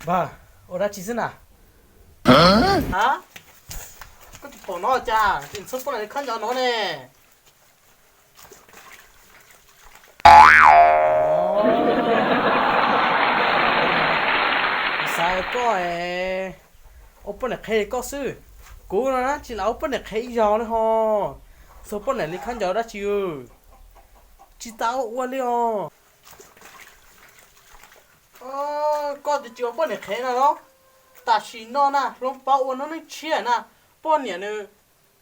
Bà, ở đây chị xin à? Hả? Có thì bỏ nó cha, tiền số con này khăn cho nó nè. Sao có open này khai có sư. Cú nó chỉ là open này khai gió nữa ho. Số con này đi khăn gió đã chưa? Chị tao uống đi ho. Có thì chưa open này khai nào đó. Ta chỉ nó nè, lúc bảo uống nó chia nè. Bao nhiêu nữa,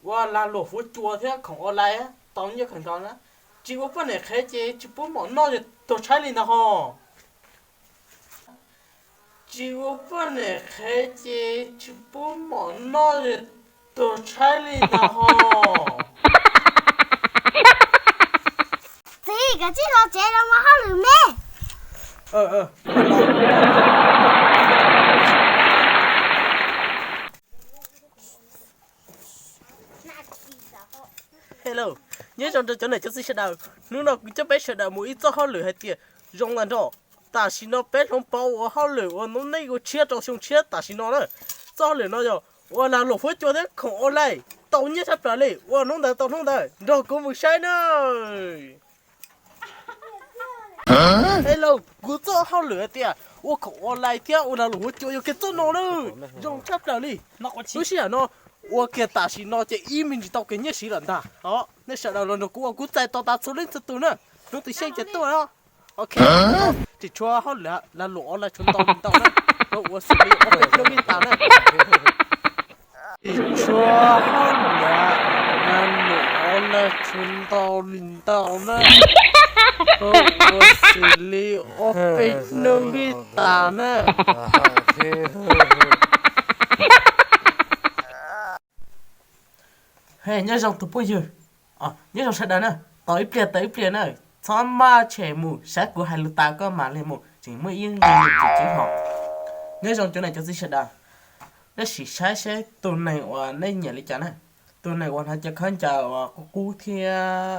và là lỗ phú chùa thế không ở lại á, tao nhớ khẩn cầu nữa. Chỉ open này khai chứ, chỉ bố mỏ nó thì tổ trái lên nào ho. Chỉ open này khai chứ, chỉ bố mỏ nó thì tổ trái lên nào ho. Thì cái chiếc lò chế đâu mà hao lử mê. Hello, nhớ trong chỗ này cho xin chào. Nếu nào cũng cho bé chào đầu mũi cho họ lửa hay tiền, rong lần đó. Ta xin nó bé không bao họ lửa, nó này có chia cho xong chia ta xin nó nữa. Cho lửa nó rồi, là lục phút cho thế không ở lại. Tao nhớ sắp trở lại, nó đã tao khôngได้, rồi cũng một sai nữa. Hello, cứ cho họ lửa tiền, không ở lại tiền, là lục phút cho cái chỗ nó nữa, rong sắp trở lại. Nó có chi à nó. 我给大西那这一名就到给你洗了的，好，那小到人都给我再到达处理这多呢，弄对现在多了，OK，好，这车好了，那路来从到领导呢，我是你，我被留给打呢，这车好了，那路来从到领导呢，我是你，我被留给打呢。Hey, nhớ dòng tụi bây giờ nhớ dòng sẽ đến nè tới pliệt nè cho mà trẻ mù sát của hai lũ ta có mà lên một chỉ mới yên đi chỉ họ nhớ dòng chỗ này cho sẽ đà nó chỉ sai sẽ tuần này và nên nhớ lý chắn này tuần này còn hai chắc khán giả và có cú thia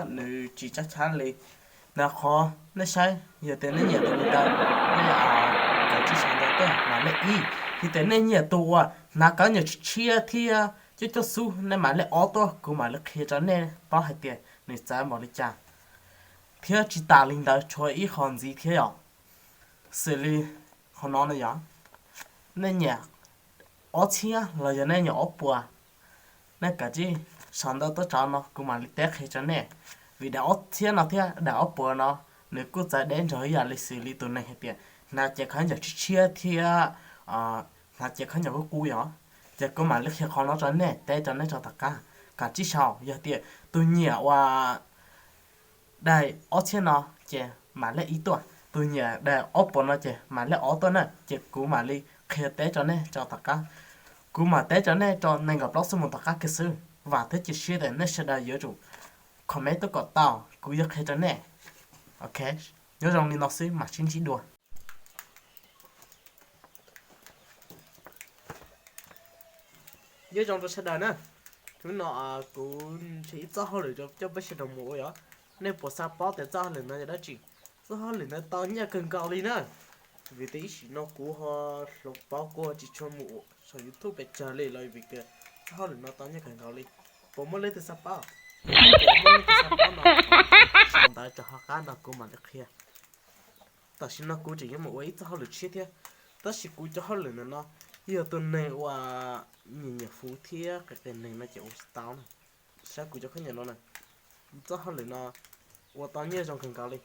nữ chỉ chắc chắn lý là khó nó sai giờ tên nó nhớ tụi người ta nó cái chỉ sáng đó mà nó y thì tên nó nhớ tụi là có nhiều chia thia chứ cho su nên mà lại ô tô cũng mà lại khi cho nên bao hết tiền nên trả một lịch trả theo chỉ ta linh đạo cho ý hòn gì theo xử lý họ nói là gì nên nhỉ ô chia là giờ nên nhỏ bùa nên cả chi sáng đó tôi cho nó cũng mà lại test khi cho nên vì đã ô chia nó theo đã ô bùa nó nếu cứ giải đến rồi giờ lại xử lý tụi này hết tiền là chỉ khán giả chia theo là chỉ khán giả có cú vậy giờ có mà lúc khi họ nói cho nè té cho nó cho tất cả chỉ sau giờ thì tôi nhớ và đây ở trên nó chỉ mà lấy ý tưởng tôi nhớ đây ở bên nó chỉ mà lấy ở tôi nè chỉ cú mà lấy khi té cho nè cho tất cả cú mà té cho nè cho nên gặp lắm số một tất cả cái sự và thế chỉ share để nó sẽได้เยอะchủ comment tôi có tao cú giờ khi cho nè ok nhớ rằng đi nó sẽ mà chính chỉ đùa nhớ trong tôi sẽ đợi nè chúng nó cũng chỉ cho họ để cho bác sĩ đồng mũi đó nên bộ sa bó để cho lên nó đã chỉ cho họ lên nó to nha cần cao đi nữa vì thế chỉ nó của họ lục báo của chỉ cho mũ sau YouTube bị trả lời lại vì cái cho họ lên nó to nha cần cao đi bộ mới lấy từ sa bó xong tại cho họ cá nó cũng mà được kia ta chỉ nó cũng chỉ những một ấy cho họ được chết thế ta chỉ cũng cho họ lên nó giờ tuần này và nhìn phú thiết cái này nó chịu tao này sao cũng cho khách nhà nó này cho họ lại nó và tao nhớ trong cần cao đi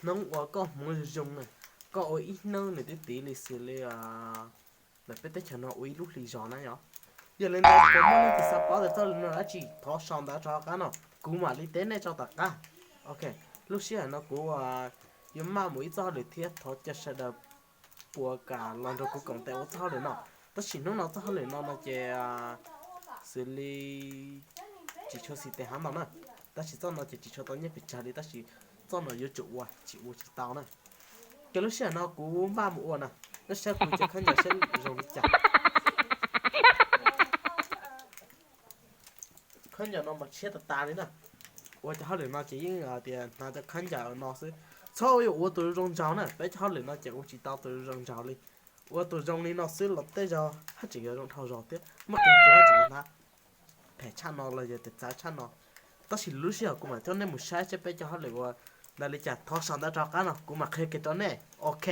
nó và có một dùng này có ở ít nơi này tí lịch sử là biết tới cho nó uy lúc lý do này nhở giờ lên đây có món thì sắp có được cho nó đã chỉ thó xong đã cho cá nào cũng mà lý tế này cho tất cả ok lúc xưa nó cũng giống mà mũi cho được thiết thó cho sẽ được của cả lần đầu của công ty của thao để nó tất nhiên nó thao để nó chỉ xử lý chỉ cho xịt hàng đó nè tất nhiên cho nó chỉ cho tao nhớ bị trả đi tất nhiên cho nó yêu chủ chỉ tao nè cái lúc xưa nó cũng ba mũ nè nó sẽ cũng chỉ khăn nhà sẽ dùng chặt khăn nhà nó mà chết ta đấy nè我就好嚟那只應啲那只看着那是所有我都用着呢，而且好嚟那只我知道都用着哩， ว่าตัวจงนี้nóซื้อlọt tới giờ hết chỉ cái trong thầu rồi tiếp mất tiền cho hết chỉ nó phải chăn nó là giờ tự giá chăn nó tao chỉ lúc xíu cũng mà cho nên một sai sẽ phải cho hết lại qua là lấy chặt thọ sản đã cho cái nào cũng mà khi cái đó này ok